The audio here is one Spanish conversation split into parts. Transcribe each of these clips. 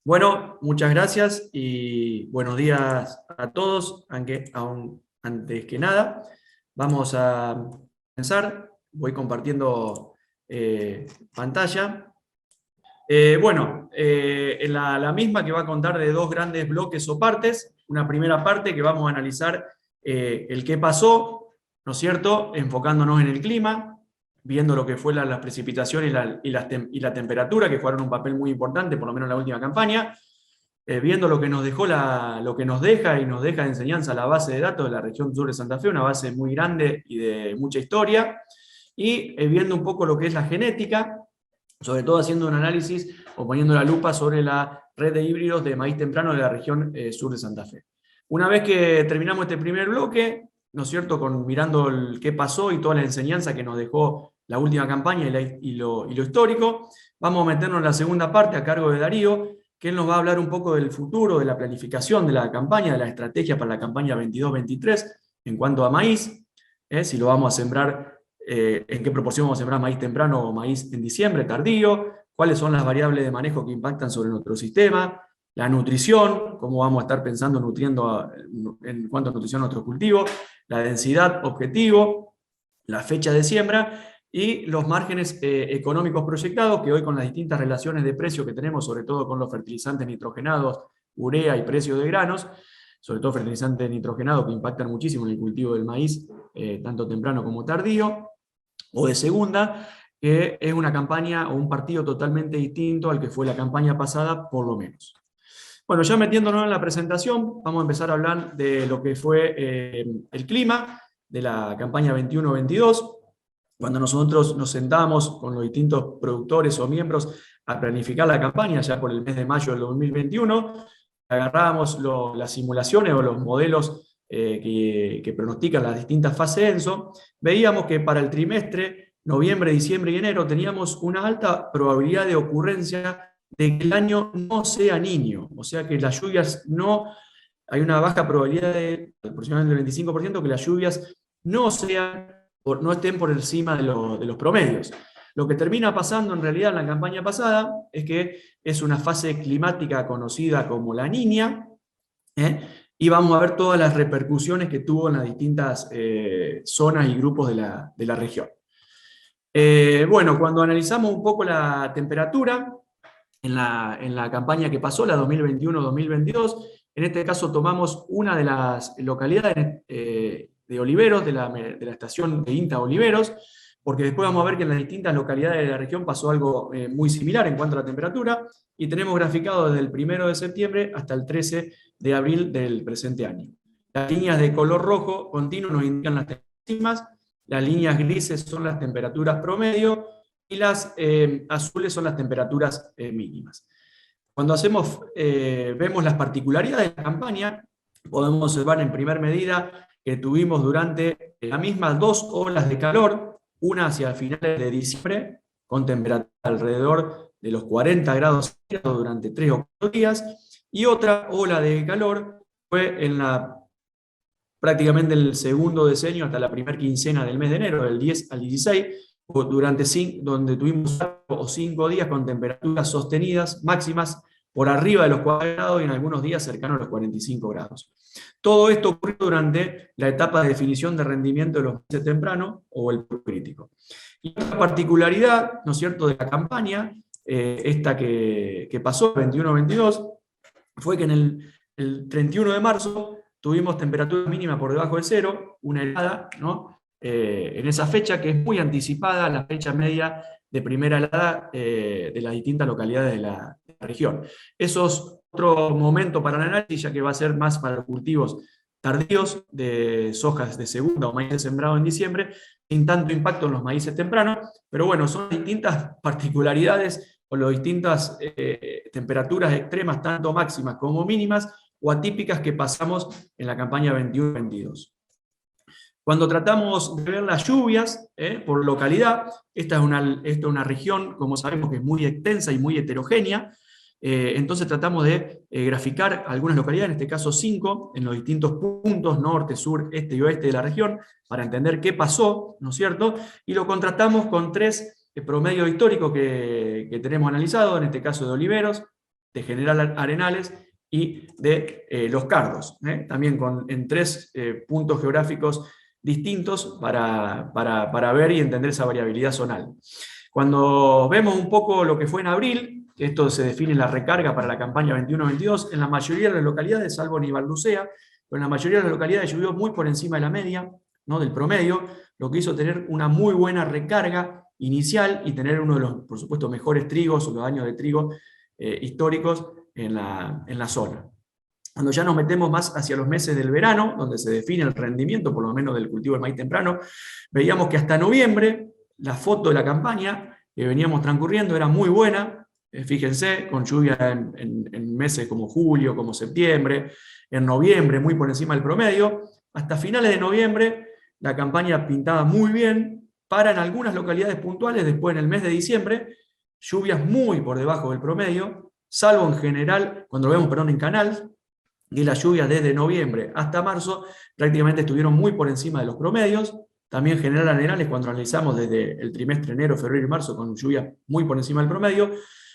Bueno, muchas gracias y buenos días a todos. Antes que nada, vamos a comenzar. Voy compartiendo pantalla. La misma que va a contar de dos grandes bloques o partes. Una primera parte que vamos a analizar el qué pasó, ¿no es cierto? Enfocándonos en el clima, viendo lo que fue las precipitaciones y la temperatura, que jugaron un papel muy importante, por lo menos en la última campaña. Viendo lo que nos dejó lo que nos deja y nos deja de enseñanza la base de datos de la región sur de Santa Fe, una base muy grande y de mucha historia, y viendo un poco lo que es la genética, sobre todo haciendo un análisis o poniendo la lupa sobre la red de híbridos de maíz temprano de la región sur de Santa Fe. Una vez que terminamos este primer bloque, ¿no es cierto?, mirando qué pasó y toda la enseñanza que nos dejó la última campaña y lo histórico, vamos a meternos en la segunda parte a cargo de Darío, que él nos va a hablar un poco del futuro, de la planificación de la campaña, de la estrategia para la campaña 22-23 en cuanto a maíz, si lo vamos a sembrar, en qué proporción vamos a sembrar maíz temprano o maíz en diciembre, tardío, cuáles son las variables de manejo que impactan sobre nuestro sistema, la nutrición, cómo vamos a estar pensando nutriendo en cuanto a nutrición a nuestros cultivos, la densidad objetivo, la fecha de siembra y los márgenes económicos proyectados, que hoy con las distintas relaciones de precio que tenemos, sobre todo con los fertilizantes nitrogenados, urea y precios de granos, sobre todo fertilizantes nitrogenados que impactan muchísimo en el cultivo del maíz, tanto temprano como tardío, o de segunda, que es una campaña o un partido totalmente distinto al que fue la campaña pasada, por lo menos. Bueno, ya metiéndonos en la presentación, vamos a empezar a hablar de lo que fue el clima de la campaña 21-22. Cuando nosotros nos sentamos con los distintos productores o miembros a planificar la campaña, ya por el mes de mayo del 2021, agarrábamos las simulaciones o los modelos que pronostican las distintas fases de ENSO, veíamos que para el trimestre, noviembre, diciembre y enero, teníamos una alta probabilidad de ocurrencia de que el año no sea niño, o sea que las lluvias no, hay una baja probabilidad de aproximadamente el 25% que las lluvias no sean, no estén por encima de los promedios. Lo que termina pasando en realidad en la campaña pasada es que es una fase climática conocida como la Niña, y vamos a ver todas las repercusiones que tuvo en las distintas zonas y grupos de la región. Bueno, cuando analizamos un poco la temperatura en la campaña que pasó, la 2021-2022, en este caso tomamos una de las localidades de Oliveros, de la estación de INTA Oliveros, porque después vamos a ver que en las distintas localidades de la región pasó algo muy similar en cuanto a la temperatura, y tenemos graficado desde el 1 de septiembre hasta el 13 de abril del presente año. Las líneas de color rojo continuo nos indican las máximas, las líneas grises son las temperaturas promedio, y las azules son las temperaturas mínimas. Cuando vemos las particularidades de la campaña, podemos observar en primera medida que tuvimos durante las mismas dos olas de calor, una hacia finales de diciembre, con temperatura alrededor de los 40 grados durante 3 o 4 días, y otra ola de calor fue prácticamente el segundo decenio hasta la primera quincena del mes de enero, del 10 al 16, donde tuvimos 5 días con temperaturas sostenidas máximas por arriba de los 40 grados y en algunos días cercanos a los 45 grados. Todo esto ocurrió durante la etapa de definición de rendimiento de los meses tempranos o el crítico. Y otra particularidad, ¿no es cierto?, de la campaña, esta que pasó, 21-22, fue que en el 31 de marzo tuvimos temperatura mínima por debajo de cero, una helada, ¿no?, en esa fecha, que es muy anticipada a la fecha media de primera helada de las distintas localidades de la región. Eso es otro momento para el análisis, ya que va a ser más para los cultivos tardíos de sojas de segunda o maíz sembrado en diciembre, sin tanto impacto en los maíces tempranos, pero bueno, son distintas particularidades o las distintas temperaturas extremas, tanto máximas como mínimas, o atípicas que pasamos en la campaña 21-22. Cuando tratamos de ver las lluvias por localidad, esta es una región, como sabemos, que es muy extensa y muy heterogénea, entonces tratamos de graficar algunas localidades, en este caso 5, en los distintos puntos, norte, sur, este y oeste de la región, para entender qué pasó, ¿no es cierto? Y lo contrastamos con 3 promedios históricos que tenemos analizados, en este caso de Oliveros, de General Arenales y de Los Cardos, también en 3 puntos geográficos distintos para ver y entender esa variabilidad zonal. Cuando vemos un poco lo que fue en abril, esto se define en la recarga para la campaña 21-22, en la mayoría de las localidades, salvo Nivalducea, pero en la mayoría de las localidades llovió muy por encima de la media, ¿no?, del promedio, lo que hizo tener una muy buena recarga inicial y tener uno de los, por supuesto, mejores trigos o los años de trigo históricos en la zona. Cuando ya nos metemos más hacia los meses del verano, donde se define el rendimiento, por lo menos del cultivo del maíz temprano, veíamos que hasta noviembre, la foto de la campaña que veníamos transcurriendo era muy buena, fíjense, con lluvia en meses como julio, como septiembre, en noviembre muy por encima del promedio, hasta finales de noviembre la campaña pintaba muy bien, para en algunas localidades puntuales, después en el mes de diciembre, lluvias muy por debajo del promedio, salvo en general, cuando lo vemos, perdón, en Canal, y las lluvias desde noviembre hasta marzo prácticamente estuvieron muy por encima de los promedios. También General Arenales, cuando analizamos desde el trimestre enero, febrero y marzo, con lluvias muy por encima del promedio.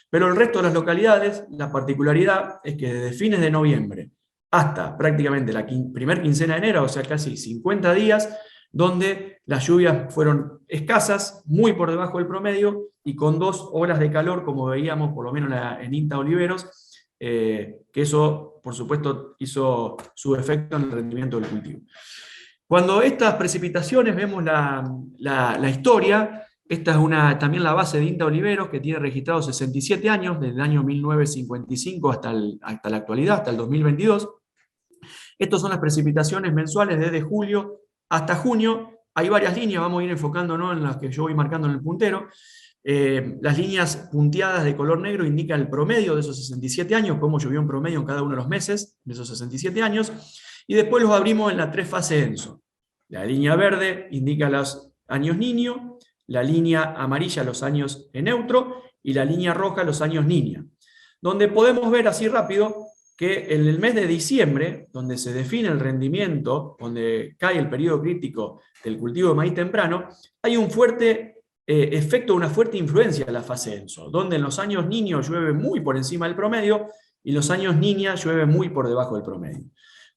Pero el resto de las localidades, la particularidad es que desde fines de noviembre hasta prácticamente la primera quincena de enero, o sea, casi 50 días, donde las lluvias fueron escasas, muy por debajo del promedio, y con 2 olas de calor, como veíamos por lo menos en INTA Oliveros, que eso, por supuesto, hizo su efecto en el rendimiento del cultivo. Cuando estas precipitaciones, vemos la historia, esta es también la base de INTA Oliveros, que tiene registrados 67 años, desde el año 1955 hasta la actualidad, hasta el 2022. Estas son las precipitaciones mensuales desde julio hasta junio. Hay varias líneas, vamos a ir enfocándonos en las que yo voy marcando en el puntero. Las líneas punteadas de color negro indican el promedio de esos 67 años, cómo llovió en promedio en cada uno de los meses de esos 67 años, y después los abrimos en la 3 fase ENSO. La línea verde indica los años niño, la línea amarilla los años en neutro, y la línea roja los años niña. Donde podemos ver así rápido que en el mes de diciembre, donde se define el rendimiento, donde cae el periodo crítico del cultivo de maíz temprano, hay un fuerte efecto, una fuerte influencia de la fase ENSO, donde en los años niños llueve muy por encima del promedio y los años niña llueve muy por debajo del promedio.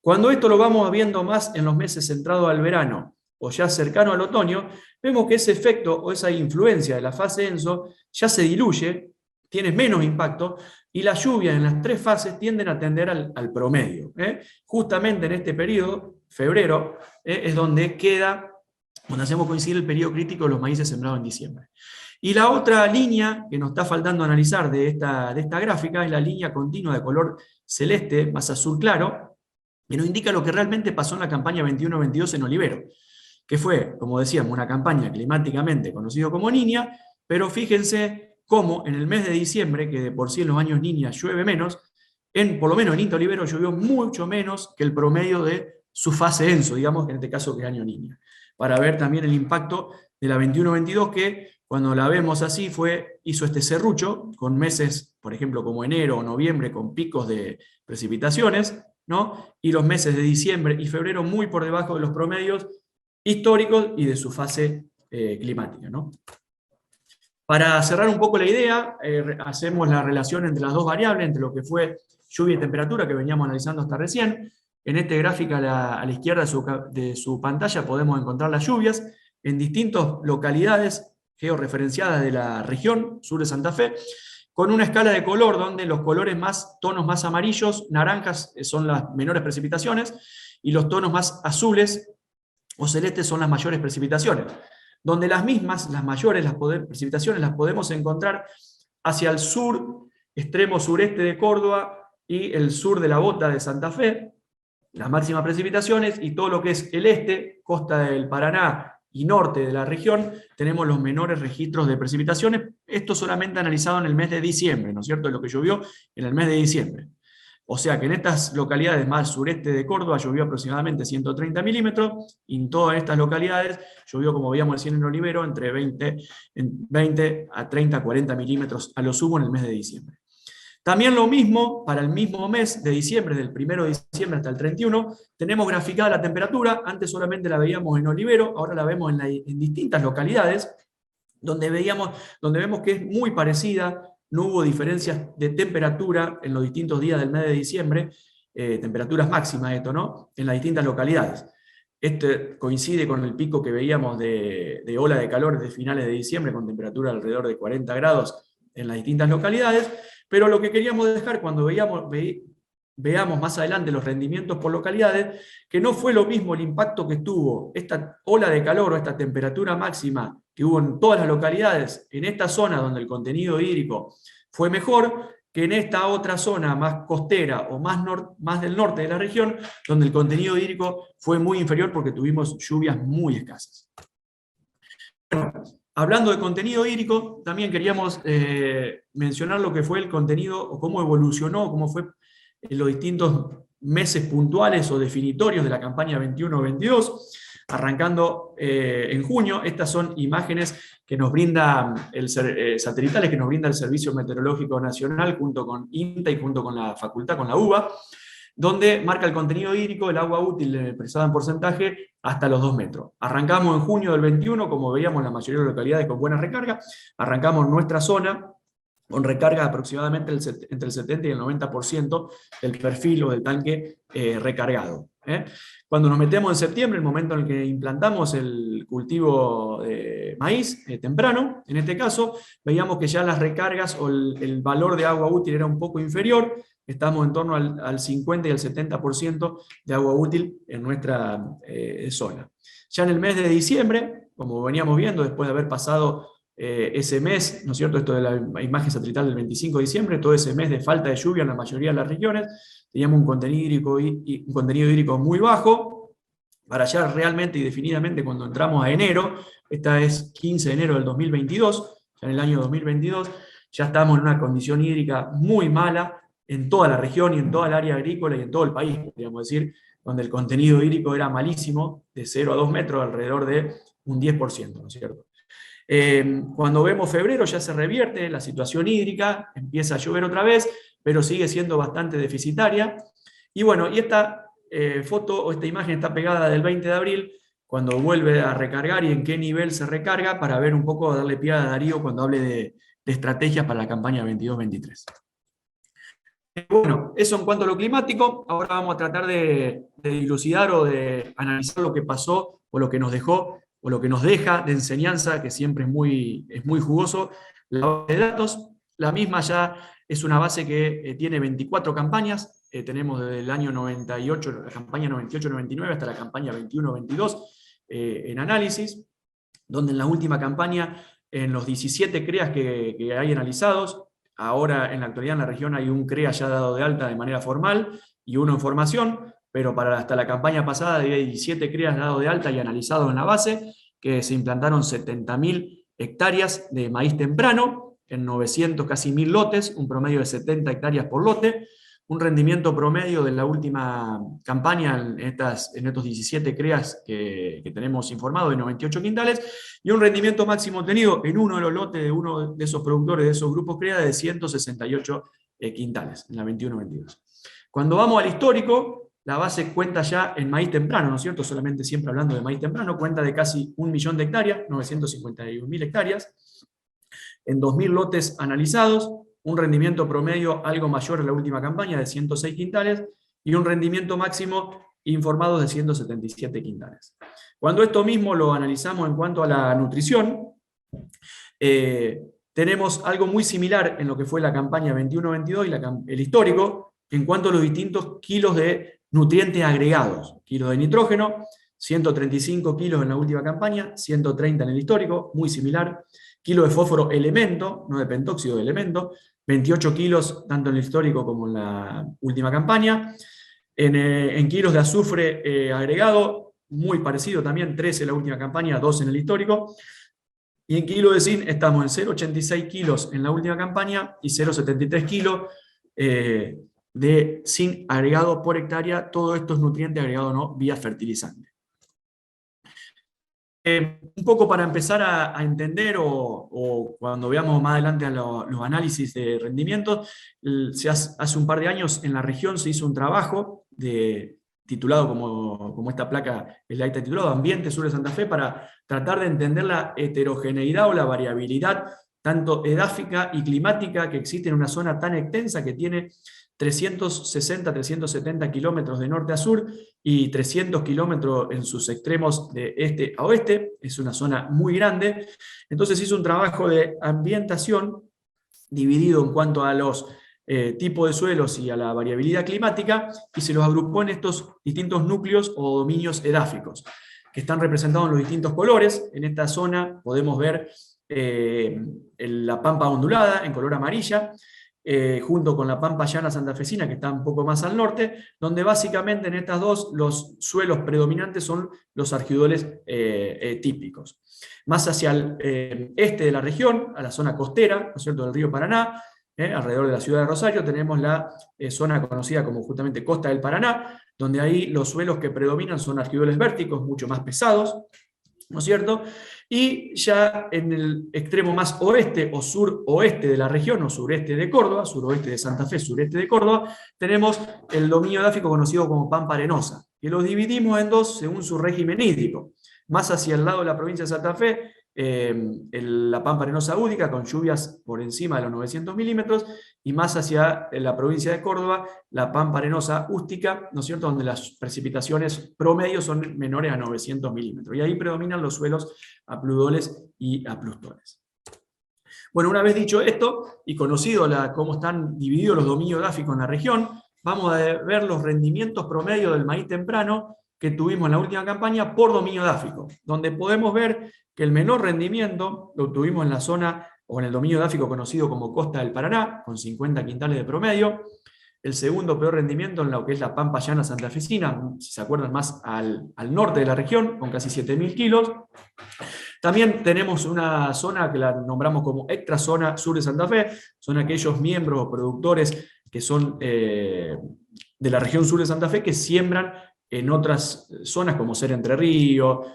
Cuando esto lo vamos viendo más en los meses centrados al verano o ya cercano al otoño, vemos que ese efecto o esa influencia de la fase ENSO ya se diluye, tiene menos impacto, y las lluvias en las 3 fases tienden a tender al promedio. Justamente en este periodo, febrero, es donde hacemos coincidir el periodo crítico de los maíces sembrados en diciembre. Y la otra línea que nos está faltando analizar de esta gráfica es la línea continua de color celeste, más azul claro, que nos indica lo que realmente pasó en la campaña 21-22 en Olivero, que fue, como decíamos, una campaña climáticamente conocida como Niña, pero fíjense cómo en el mes de diciembre, que de por sí en los años Niña llueve menos, por lo menos en INTA Olivero llovió mucho menos que el promedio de su fase ENSO, digamos, en este caso que es año Niña, para ver también el impacto de la 21-22, que cuando la vemos así hizo este serrucho, con meses, por ejemplo, como enero o noviembre, con picos de precipitaciones, ¿no? Y los meses de diciembre y febrero muy por debajo de los promedios históricos y de su fase climática, ¿no? Para cerrar un poco la idea, hacemos la relación entre las dos variables, entre lo que fue lluvia y temperatura, que veníamos analizando hasta recién. En este gráfico a la izquierda de su pantalla podemos encontrar las lluvias en distintas localidades georreferenciadas de la región sur de Santa Fe, con una escala de color donde los tonos más amarillos, naranjas, son las menores precipitaciones, y los tonos más azules o celestes son las mayores precipitaciones. Donde las mayores precipitaciones las podemos encontrar hacia el sur, extremo sureste de Córdoba y el sur de la Bota de Santa Fe, las máximas precipitaciones, y todo lo que es el este, costa del Paraná y norte de la región, tenemos los menores registros de precipitaciones, esto solamente analizado en el mes de diciembre, ¿no es cierto?, lo que llovió en el mes de diciembre. O sea que en estas localidades más sureste de Córdoba llovió aproximadamente 130 milímetros, y en todas estas localidades llovió, como veíamos recién en Olivero, entre 20 a 30, 40 milímetros a lo sumo en el mes de diciembre. También lo mismo, para el mismo mes de diciembre, del 1 de diciembre hasta el 31, tenemos graficada la temperatura. Antes solamente la veíamos en Olivero, ahora la vemos en distintas localidades, donde vemos que es muy parecida no hubo diferencias de temperatura en los distintos días del mes de diciembre, temperaturas máximas esto, ¿no? En las distintas localidades. Este coincide con el pico que veíamos de ola de calor de finales de diciembre, con temperatura alrededor de 40 grados en las distintas localidades, pero lo que queríamos dejar cuando veamos más adelante los rendimientos por localidades, que no fue lo mismo el impacto que tuvo esta ola de calor o esta temperatura máxima que hubo en todas las localidades, en esta zona donde el contenido hídrico fue mejor, que en esta otra zona más costera o más del norte de la región, donde el contenido hídrico fue muy inferior porque tuvimos lluvias muy escasas. Bueno, hablando de contenido hídrico, también queríamos mencionar lo que fue el contenido, o cómo evolucionó, cómo fue en los distintos meses puntuales o definitorios de la campaña 21-22, arrancando en junio. Estas son imágenes que nos brinda satelitales que nos brinda el Servicio Meteorológico Nacional junto con INTA y junto con la facultad, con la UBA, donde marca el contenido hídrico, el agua útil expresada en porcentaje, hasta los 2 metros. Arrancamos en junio del 21, como veíamos la mayoría de las localidades con buena recarga, arrancamos nuestra zona con recarga aproximadamente entre el 70 y el 90% del perfil o del tanque recargado. Cuando nos metemos en septiembre, el momento en el que implantamos el cultivo de maíz temprano, en este caso, veíamos que ya las recargas o el valor de agua útil era un poco inferior. Estamos en torno al 50 y al 70% de agua útil en nuestra zona. Ya en el mes de diciembre, como veníamos viendo, después de haber pasado ese mes, ¿no es cierto?, esto de la imagen satelital del 25 de diciembre, todo ese mes de falta de lluvia en la mayoría de las regiones, teníamos un contenido hídrico muy bajo, para allá realmente y definidamente cuando entramos a enero, esta es 15 de enero del 2022, ya en el año 2022, ya estamos en una condición hídrica muy mala en toda la región y en toda el área agrícola y en todo el país, podríamos decir, donde el contenido hídrico era malísimo, de 0 a 2 metros, alrededor de un 10%, ¿no es cierto? Cuando vemos febrero ya se revierte la situación hídrica, empieza a llover otra vez, pero sigue siendo bastante deficitaria. Y bueno, y esta foto o esta imagen está pegada del 20 de abril, cuando vuelve a recargar y en qué nivel se recarga, para ver un poco, darle pie a Darío cuando hable de estrategias para la campaña 22-23. Bueno, eso en cuanto a lo climático. Ahora vamos a tratar de dilucidar o de analizar lo que pasó o lo que nos dejó o lo que nos deja de enseñanza, que siempre es muy jugoso, la base de datos. La misma ya es una base que tiene 24 campañas, tenemos desde el año 98, la campaña 98-99 hasta la campaña 21-22 en análisis, donde en la última campaña, en los 17 CREAs que hay analizados, ahora en la actualidad en la región hay un CREA ya dado de alta de manera formal y uno en formación, pero hasta la campaña pasada había 17 CREAs dados de alta y analizados en la base, que se implantaron 70.000 hectáreas de maíz temprano, en 900, casi 1.000 lotes, un promedio de 70 hectáreas por lote, un rendimiento promedio de la última campaña en estos 17 CREAs que tenemos informado de 98 quintales, y un rendimiento máximo obtenido en uno de los lotes de uno de esos productores, de esos grupos CREA, de 168 quintales, en la 21-22. Cuando vamos al histórico, la base cuenta ya en maíz temprano, ¿no es cierto? Solamente siempre hablando de maíz temprano, cuenta de casi 1 millón de hectáreas, 951.000 hectáreas, en 2.000 lotes analizados, un rendimiento promedio algo mayor en la última campaña de 106 quintales y un rendimiento máximo informado de 177 quintales. Cuando esto mismo lo analizamos en cuanto a la nutrición, tenemos algo muy similar en lo que fue la campaña 21-22 y el histórico, en cuanto a los distintos kilos de nutrientes agregados. Kilos de nitrógeno, 135 kilos en la última campaña, 130 en el histórico, muy similar. Kilo de fósforo elemento, no de pentóxido, de elemento, 28 kilos tanto en el histórico como en la última campaña. En kilos de azufre agregado, muy parecido también, 13 en la última campaña, 2 en el histórico. Y en kilo de zinc estamos en 0,86 kilos en la última campaña y 0,73 kilos de zinc agregado por hectárea. Todo esto es nutriente agregado, ¿no?, vía fertilizante. Un poco para empezar a entender, o cuando veamos más adelante los análisis de rendimientos, hace un par de años en la región se hizo un trabajo titulado como esta placa está titulado Ambiente Sur de Santa Fe, para tratar de entender la heterogeneidad o la variabilidad tanto edáfica y climática, que existe en una zona tan extensa que tiene 360, 370 kilómetros de norte a sur y 300 kilómetros en sus extremos de este a oeste. Es una zona muy grande. Entonces hizo un trabajo de ambientación dividido en cuanto a los tipos de suelos y a la variabilidad climática, y se los agrupó en estos distintos núcleos o dominios edáficos, que están representados en los distintos colores. En esta zona podemos ver la pampa ondulada en color amarilla, junto con la pampa llana santafesina, que está un poco más al norte, donde básicamente en estas dos los suelos predominantes son los argidoles típicos. Más hacia el este de la región, a la zona costera, ¿no es cierto?, del río Paraná, alrededor de la ciudad de Rosario, tenemos la zona conocida como justamente Costa del Paraná, donde ahí los suelos que predominan son argidoles vérticos, mucho más pesados, ¿no es cierto? Y ya en el extremo más oeste o suroeste de la región, o sureste de Córdoba, suroeste de Santa Fe, sureste de Córdoba, tenemos el dominio edáfico conocido como pampa arenosa, que los dividimos en dos según su régimen hídrico. Más hacia el lado de la provincia de Santa Fe, la pampa arenosa údica, con lluvias por encima de los 900 milímetros, y más hacia la provincia de Córdoba, la pampa arenosa ústica, ¿no es cierto?, donde las precipitaciones promedio son menores a 900 milímetros, y ahí predominan los suelos apludoles y aplustones. Bueno, una vez dicho esto, y conocido cómo están divididos los dominios edáficos en la región, vamos a ver los rendimientos promedio del maíz temprano que tuvimos en la última campaña por dominio edáfico, donde podemos ver que el menor rendimiento lo obtuvimos en la zona o en el dominio edáfico conocido como Costa del Paraná, con 50 quintales de promedio. El segundo peor rendimiento en lo que es la pampa llana santafesina, si se acuerdan, más al norte de la región, con casi 7.000 kilos. También tenemos una zona que la nombramos como extra zona sur de Santa Fe, son aquellos miembros o productores que son de la región sur de Santa Fe que siembran en otras zonas como ser Entre Ríos,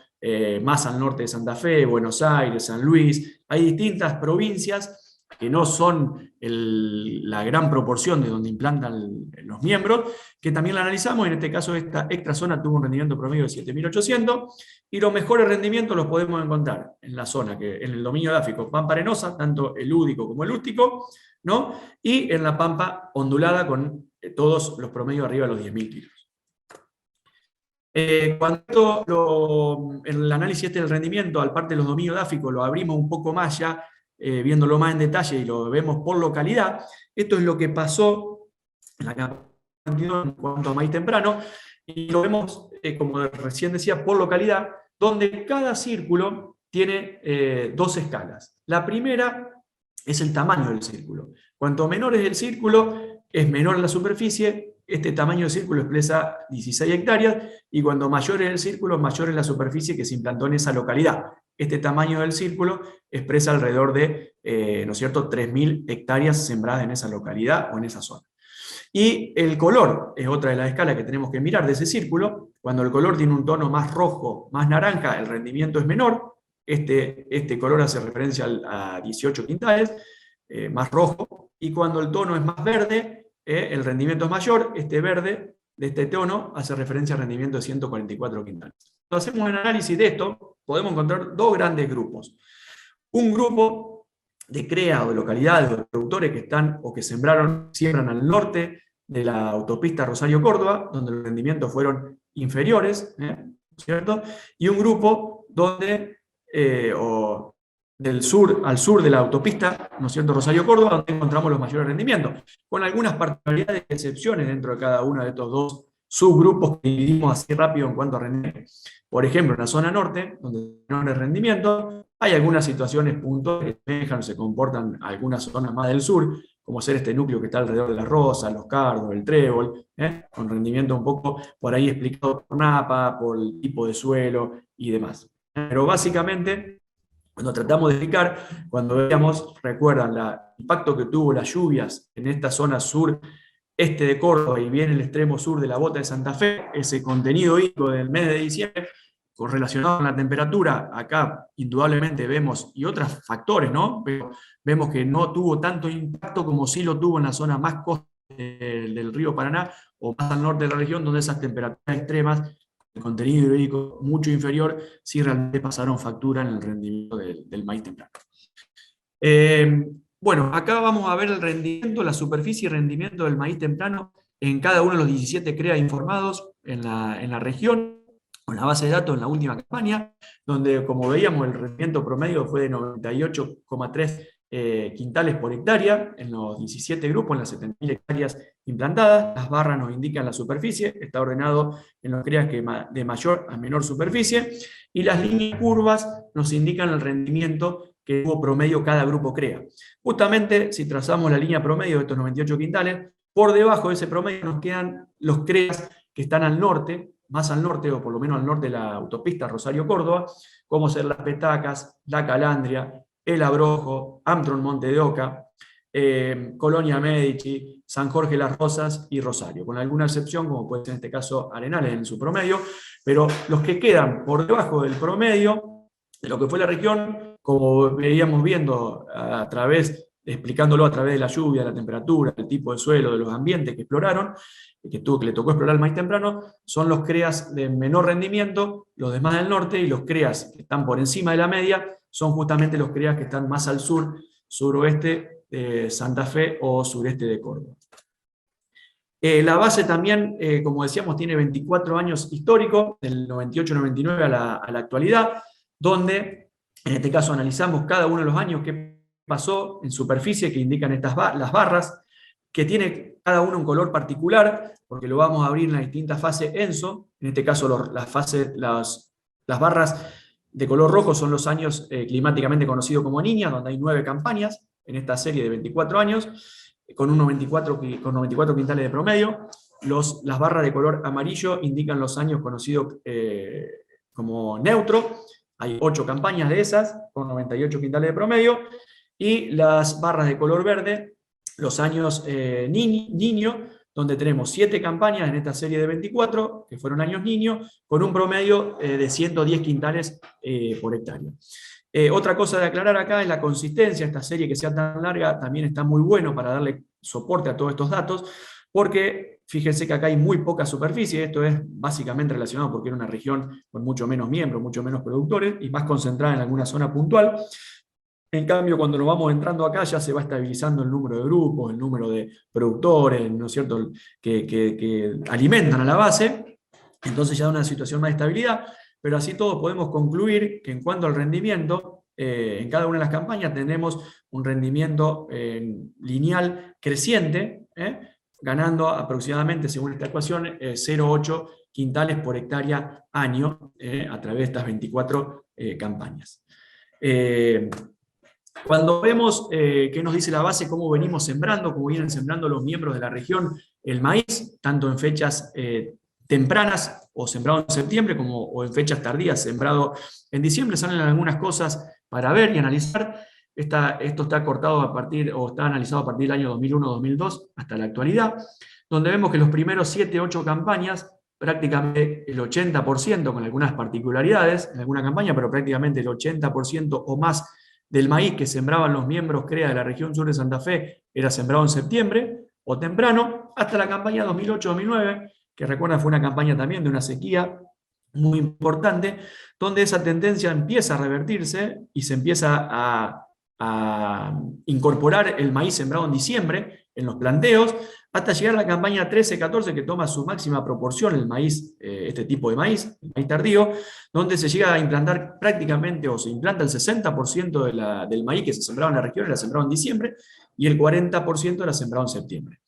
más al norte de Santa Fe, Buenos Aires, San Luis. Hay distintas provincias que no son la gran proporción de donde implantan los miembros, que también la analizamos. En este caso esta extra zona tuvo un rendimiento promedio de 7.800, y los mejores rendimientos los podemos encontrar en la zona, en el dominio edáfico pampa arenosa, tanto el údico como el ústico, ¿no?, y en la pampa ondulada con todos los promedios arriba de los 10.000 kilos. Cuando el análisis del rendimiento, al parte de los dominios edáficos, lo abrimos un poco más ya, viéndolo más en detalle, y lo vemos por localidad, esto es lo que pasó en la campaña en cuanto a maíz temprano, y lo vemos, como recién decía, por localidad, donde cada círculo tiene dos escalas. La primera es el tamaño del círculo. Cuanto menor es el círculo, es menor la superficie. Este tamaño del círculo expresa 16 hectáreas, y cuando mayor es el círculo, mayor es la superficie que se implantó en esa localidad. Este tamaño del círculo expresa alrededor de, ¿no es cierto?, 3.000 hectáreas sembradas en esa localidad o en esa zona. Y el color es otra de las escalas que tenemos que mirar de ese círculo. Cuando el color tiene un tono más rojo, más naranja, el rendimiento es menor. Este color hace referencia a 18 quintales, más rojo, y cuando el tono es más verde, el rendimiento es mayor. Este verde de este tono hace referencia al rendimiento de 144 quintales. Cuando hacemos un análisis de esto, podemos encontrar dos grandes grupos. Un grupo de CREA o de localidades o de productores que están o que siembran al norte de la autopista Rosario-Córdoba, donde los rendimientos fueron inferiores, ¿cierto? Y un grupo donde, del sur al sur de la autopista, ¿no es cierto?, Rosario-Córdoba, donde encontramos los mayores rendimientos, con algunas particularidades y excepciones dentro de cada uno de estos dos subgrupos que dividimos así rápido en cuanto a rendimiento. Por ejemplo, en la zona norte, donde hay menores rendimientos, hay algunas situaciones puntuales que semejan, se comportan algunas zonas más del sur, como ser este núcleo que está alrededor de la Rosa, los Cardos, el Trébol, con rendimiento un poco por ahí explicado por Napa, por el tipo de suelo y demás. Pero básicamente, cuando tratamos de explicar, cuando veíamos, recuerdan el impacto que tuvo las lluvias en esta zona sur-este de Córdoba y bien el extremo sur de la Bota de Santa Fe, ese contenido hídrico del mes de diciembre, correlacionado con la temperatura, acá indudablemente vemos, y otros factores, ¿no? Pero vemos que no tuvo tanto impacto como sí lo tuvo en la zona más costera del río Paraná, o más al norte de la región, donde esas temperaturas extremas, el contenido hídrico mucho inferior, sí realmente pasaron factura en el rendimiento del maíz temprano. Bueno, acá vamos a ver el rendimiento, la superficie y rendimiento del maíz temprano en cada uno de los 17 CREA informados en la región, con la base de datos en la última campaña, donde, como veíamos, el rendimiento promedio fue de 98,3 quintales por hectárea en los 17 grupos, en las 70.000 hectáreas implantadas. Las barras nos indican la superficie, está ordenado en los CREAs que de mayor a menor superficie, y las líneas curvas nos indican el rendimiento que hubo promedio cada grupo CREA. Justamente, si trazamos la línea promedio de estos 98 quintales, por debajo de ese promedio nos quedan los CREAs que están al norte, más al norte, o por lo menos al norte de la autopista Rosario-Córdoba, como ser Las Petacas, La Calandria, El Abrojo, Amtron Monte de Oca, Colonia Medici, San Jorge Las Rosas y Rosario, con alguna excepción, como puede ser en este caso Arenales en su promedio, pero los que quedan por debajo del promedio de lo que fue la región, como veíamos viendo explicándolo a través de la lluvia, la temperatura, el tipo de suelo, de los ambientes que exploraron, que le tocó explorar el maíz temprano, son los CREAs de menor rendimiento, los demás del norte, y los CREAs que están por encima de la media son justamente los CREAs que están más al sur, suroeste de Santa Fe o sureste de Córdoba. La base también, como decíamos, tiene 24 años históricos, del 98-99 a la actualidad, donde en este caso analizamos cada uno de los años que pasó en superficie, que indican las barras, que tiene cada uno un color particular, porque lo vamos a abrir en las distintas fases ENSO. En este caso las barras de color rojo son los años climáticamente conocidos como Niña, donde hay 9 campañas en esta serie de 24 años, con 94 quintales de promedio. Las barras de color amarillo indican los años conocidos como neutro. Hay 8 campañas de esas, con 98 quintales de promedio. Y las barras de color verde, los años niño, donde tenemos 7 campañas en esta serie de 24, que fueron años niño, con un promedio de 110 quintales por hectárea. Otra cosa de aclarar acá es la consistencia. Esta serie, que sea tan larga, también está muy bueno para darle soporte a todos estos datos, porque fíjense que acá hay muy poca superficie. Esto es básicamente relacionado porque era una región con mucho menos miembros, mucho menos productores, y más concentrada en alguna zona puntual. En cambio, cuando nos vamos entrando acá, ya se va estabilizando el número de grupos, el número de productores, ¿no es cierto?, que alimentan a la base. Entonces ya da una situación más de estabilidad, pero así todos podemos concluir que en cuanto al rendimiento, en cada una de las campañas tenemos un rendimiento lineal creciente, ganando aproximadamente, según esta ecuación, 0,8 quintales por hectárea año, a través de estas 24 campañas. Cuando vemos qué nos dice la base, cómo venimos sembrando, cómo vienen sembrando los miembros de la región el maíz, tanto en fechas tempranas o sembrado en septiembre, o en fechas tardías, sembrado en diciembre, salen algunas cosas para ver y analizar. Esto está cortado está analizado a partir del año 2001-2002 hasta la actualidad, donde vemos que los primeros 7-8 campañas, prácticamente el 80%, con algunas particularidades en alguna campaña, pero prácticamente el 80% o más del maíz que sembraban los miembros CREA de la región sur de Santa Fe era sembrado en septiembre o temprano, hasta la campaña 2008-2009, que recuerda fue una campaña también de una sequía muy importante, donde esa tendencia empieza a revertirse y se empieza a incorporar el maíz sembrado en diciembre en los planteos, hasta llegar a la campaña 13-14, que toma su máxima proporción el maíz, este tipo de maíz, el maíz tardío, donde se llega a implantar prácticamente, o se implanta el 60% del maíz que se sembraba en la región, era sembrado en diciembre, y el 40% era sembrado en septiembre.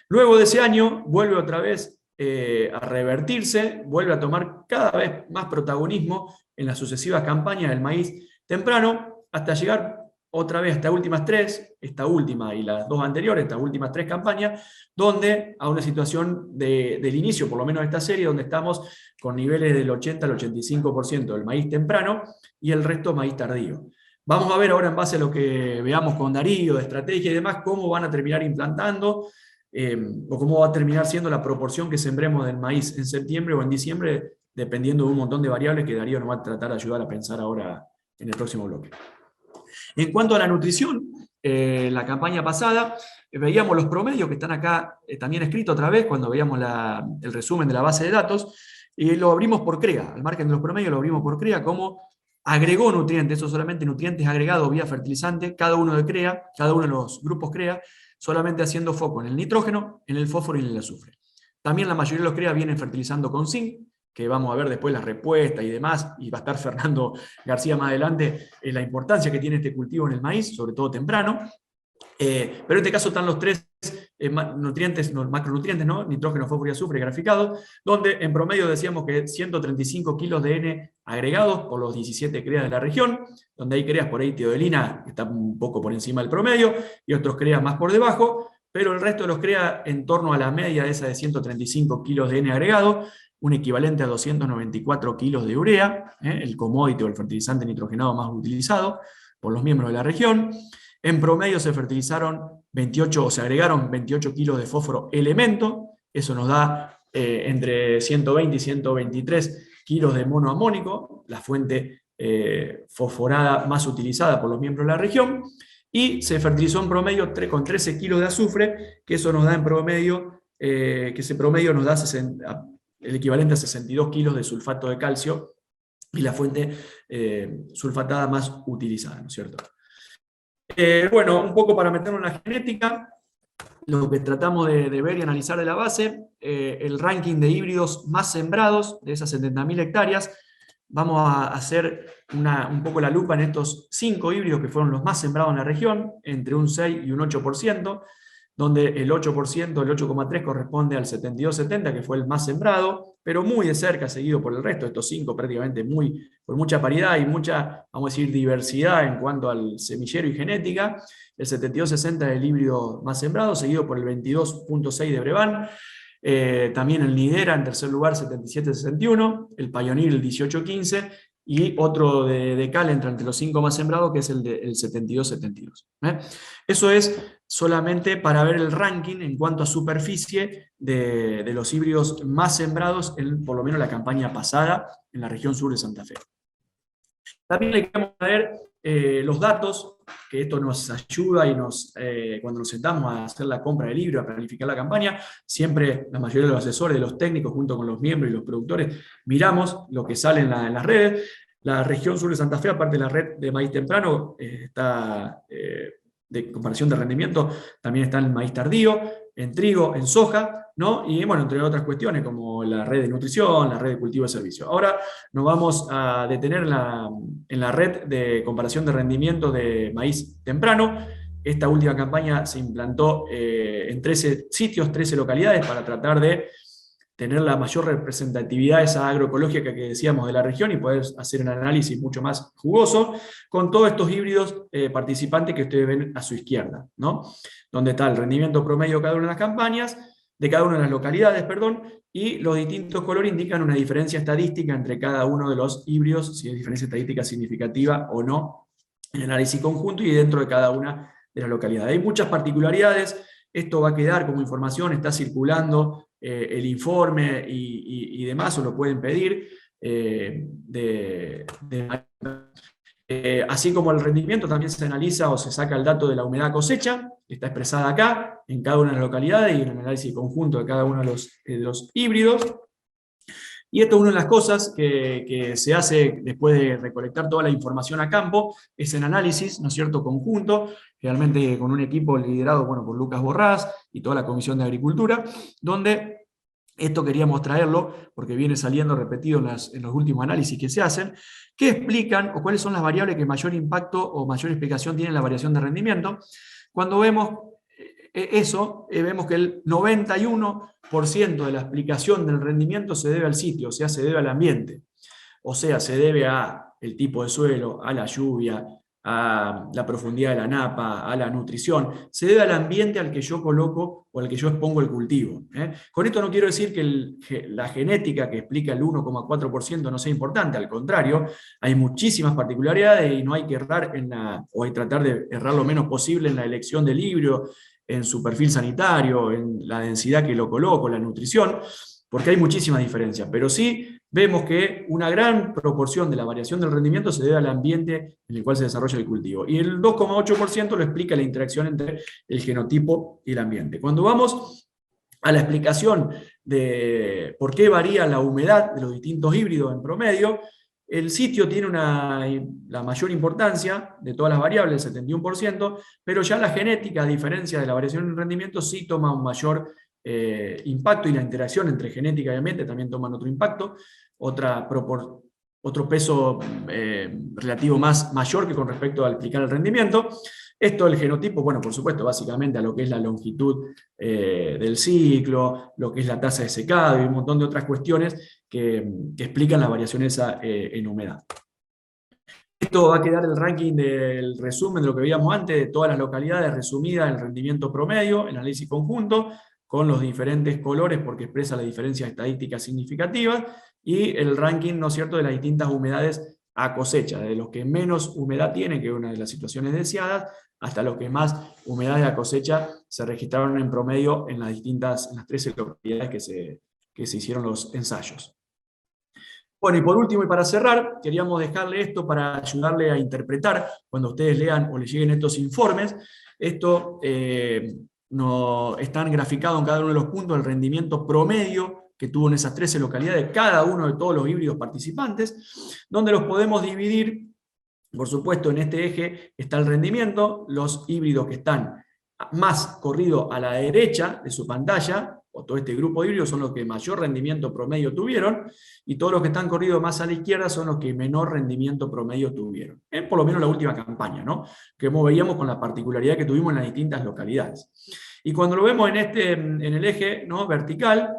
Luego de ese año, vuelve otra vez a revertirse, vuelve a tomar cada vez más protagonismo en las sucesivas campañas del maíz temprano, hasta llegar otra vez a estas últimas 3, esta última y las 2 anteriores, estas últimas 3 campañas, donde a una situación del inicio, por lo menos de esta serie, donde estamos con niveles del 80 al 85% del maíz temprano y el resto maíz tardío. Vamos a ver ahora, en base a lo que veamos con Darío, de estrategia y demás, cómo van a terminar implantando, o cómo va a terminar siendo la proporción que sembremos del maíz en septiembre o en diciembre, dependiendo de un montón de variables que Darío nos va a tratar de ayudar a pensar ahora en el próximo bloque. En cuanto a la nutrición, la campaña pasada veíamos los promedios que están acá también escritos otra vez cuando veíamos el resumen de la base de datos, y lo abrimos por CREA, al margen de los promedios lo abrimos por CREA, como agregó nutrientes, eso solamente nutrientes agregados vía fertilizante, cada uno de CREA, cada uno de los grupos CREA, solamente haciendo foco en el nitrógeno, en el fósforo y en el azufre. También la mayoría de los CREA vienen fertilizando con zinc, que vamos a ver después la respuesta y demás, y va a estar Fernando García más adelante, la importancia que tiene este cultivo en el maíz, sobre todo temprano. Pero en este caso están los tres nutrientes, macronutrientes, ¿no? Nitrógeno, fósforo y azufre graficados, donde en promedio decíamos que 135 kilos de N agregados por los 17 CREA de la región, donde hay CREAs por ahí tiodolina, que está un poco por encima del promedio, y otros CREA más por debajo, pero el resto de los CREA en torno a la media de esa de 135 kilos de N agregado, un equivalente a 294 kilos de urea, el commodity o el fertilizante nitrogenado más utilizado por los miembros de la región. En promedio se fertilizaron 28, o se agregaron 28 kilos de fósforo elemento, eso nos da entre 120 y 123 kilos de monoamónico, la fuente fosforada más utilizada por los miembros de la región, y se fertilizó en promedio con 13 kilos de azufre, que eso nos da en promedio, que ese promedio nos da el equivalente a 62 kilos de sulfato de calcio, y la fuente sulfatada más utilizada, ¿no es cierto? Bueno, un poco para meternos en la genética, lo que tratamos de ver y analizar de la base, el ranking de híbridos más sembrados de esas 70.000 hectáreas. Vamos a hacer un poco la lupa en estos 5 híbridos que fueron los más sembrados en la región, entre un 6 y un 8%, donde el 8%, el 8,3% corresponde al 72-70, que fue el más sembrado, pero muy de cerca, seguido por el resto, estos 5 prácticamente con mucha paridad y mucha, vamos a decir, diversidad en cuanto al semillero y genética. El 72-60 es el híbrido más sembrado, seguido por el 22.6 de Brevant. También el Nidera en tercer lugar, 77-61, el Pioneer el 18-15, y otro de Cal entra entre los 5 más sembrados, que es el 72-72. Eso es solamente para ver el ranking en cuanto a superficie de los híbridos más sembrados en por lo menos la campaña pasada en la región sur de Santa Fe. También le queremos ver los datos, que esto nos ayuda y cuando nos sentamos a hacer la compra del libro, a planificar la campaña, siempre la mayoría de los asesores, de los técnicos, junto con los miembros y los productores, miramos lo que sale en las redes. La región sur de Santa Fe, aparte de la red de maíz temprano, está de comparación de rendimiento, también está en maíz tardío, en trigo, en soja, ¿no? Y bueno, entre otras cuestiones como la red de nutrición, la red de cultivo de servicio. Ahora nos vamos a detener en la red de comparación de rendimiento de maíz temprano. Esta última campaña se implantó en 13 sitios, 13 localidades, para tratar de tener la mayor representatividad esa agroecológica que decíamos de la región y poder hacer un análisis mucho más jugoso con todos estos híbridos participantes que ustedes ven a su izquierda, ¿no? Donde está el rendimiento promedio de cada una de las campañas, de cada una de las localidades, perdón, y los distintos colores indican una diferencia estadística entre cada uno de los híbridos, si hay diferencia estadística significativa o no, en el análisis conjunto y dentro de cada una de las localidades. Hay muchas particularidades, esto va a quedar como información, está circulando el informe y demás, o lo pueden pedir, así como el rendimiento también se analiza o se saca el dato de la humedad cosecha, que está expresada acá, en cada una de las localidades y en el análisis conjunto de cada uno de los híbridos. Y esto es una de las cosas que se hace después de recolectar toda la información a campo, es el análisis, ¿no es cierto?, conjunto, realmente con un equipo liderado, bueno, por Lucas Borrás y toda la Comisión de Agricultura, donde esto queríamos traerlo, porque viene saliendo repetido en los últimos análisis que se hacen, que explican o cuáles son las variables que mayor impacto o mayor explicación tienen la variación de rendimiento. Cuando vemos eso, vemos que el 91% de la explicación del rendimiento se debe al sitio, o sea, se debe al ambiente. O sea, se debe al tipo de suelo, a la lluvia, a la profundidad de la napa, a la nutrición. Se debe al ambiente al que yo coloco o al que yo expongo el cultivo. Con esto no quiero decir que la genética que explica el 1,4% no sea importante, al contrario, hay muchísimas particularidades y no hay que errar o hay que tratar de errar lo menos posible en la elección del híbrido, en su perfil sanitario, en la densidad que lo coloco, la nutrición, porque hay muchísimas diferencias, pero sí vemos que una gran proporción de la variación del rendimiento se debe al ambiente en el cual se desarrolla el cultivo. Y el 2,8% lo explica la interacción entre el genotipo y el ambiente. Cuando vamos a la explicación de por qué varía la humedad de los distintos híbridos en promedio, El sitio tiene la mayor importancia de todas las variables, el 71%, pero ya la genética, a diferencia de la variación en rendimiento, sí toma un mayor impacto, y la interacción entre genética y ambiente también toman otro impacto, otro peso relativo mayor que con respecto a explicar el rendimiento. Esto del genotipo, bueno, por supuesto, básicamente a lo que es la longitud del ciclo, lo que es la tasa de secado y un montón de otras cuestiones que explican la variación esa en humedad. Esto va a quedar el ranking del resumen de lo que veíamos antes, de todas las localidades, resumida el rendimiento promedio, el análisis conjunto, con los diferentes colores porque expresa las diferencias estadísticas significativas, y el ranking, ¿no es cierto?, de las distintas humedades a cosecha, de los que menos humedad tienen, que es una de las situaciones deseadas, hasta los que más humedades a cosecha se registraron en promedio en las 13 localidades que se hicieron los ensayos. Bueno, y por último, y para cerrar, queríamos dejarle esto para ayudarle a interpretar, cuando ustedes lean o les lleguen estos informes, esto no, están graficados en cada uno de los puntos el rendimiento promedio que tuvo en esas 13 localidades, cada uno de todos los híbridos participantes, donde los podemos dividir, por supuesto, en este eje está el rendimiento, los híbridos que están más corridos a la derecha de su pantalla, o todo este grupo de híbridos son los que mayor rendimiento promedio tuvieron, y todos los que están corridos más a la izquierda son los que menor rendimiento promedio tuvieron. Por lo menos la última campaña, ¿no? Que como veíamos con la particularidad que tuvimos en las distintas localidades. Y cuando lo vemos en el eje, ¿no?, vertical,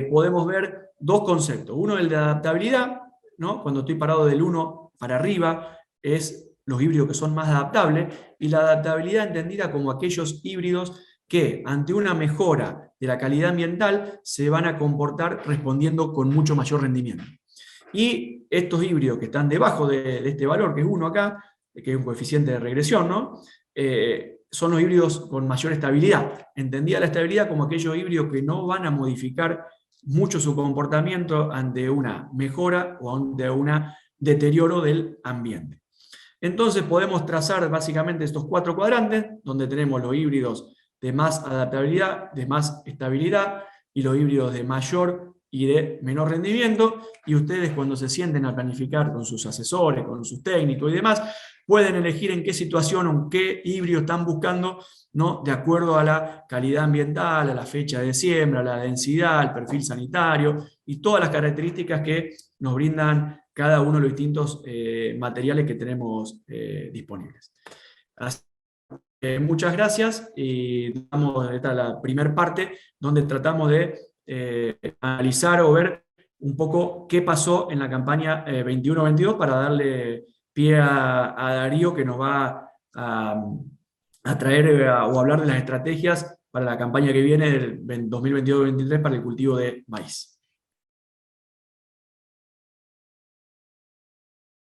podemos ver dos conceptos. Uno, el de adaptabilidad, ¿no? Cuando estoy parado del 1 para arriba, es los híbridos que son más adaptables, y la adaptabilidad entendida como aquellos híbridos que ante una mejora de la calidad ambiental se van a comportar respondiendo con mucho mayor rendimiento. Y estos híbridos que están debajo de este valor, que es 1 acá, que es un coeficiente de regresión, ¿no? Son los híbridos con mayor estabilidad. Entendida la estabilidad como aquellos híbridos que no van a modificar mucho su comportamiento ante una mejora o ante un deterioro del ambiente. Entonces podemos trazar básicamente estos 4 cuadrantes, donde tenemos los híbridos de más adaptabilidad, de más estabilidad, y los híbridos de mayor y de menor rendimiento, y ustedes cuando se sienten a planificar con sus asesores, con sus técnicos y demás, pueden elegir en qué situación o en qué híbrido están buscando, ¿no?, de acuerdo a la calidad ambiental, a la fecha de siembra, a la densidad, al perfil sanitario, y todas las características que nos brindan cada uno de los distintos materiales que tenemos disponibles. Así que, muchas gracias, y damos esta la primera parte, donde tratamos de analizar o ver un poco qué pasó en la campaña 21-22, para darle pie a Darío, que nos va a traer o hablar de las estrategias para la campaña que viene del 2022-2023 para el cultivo de maíz.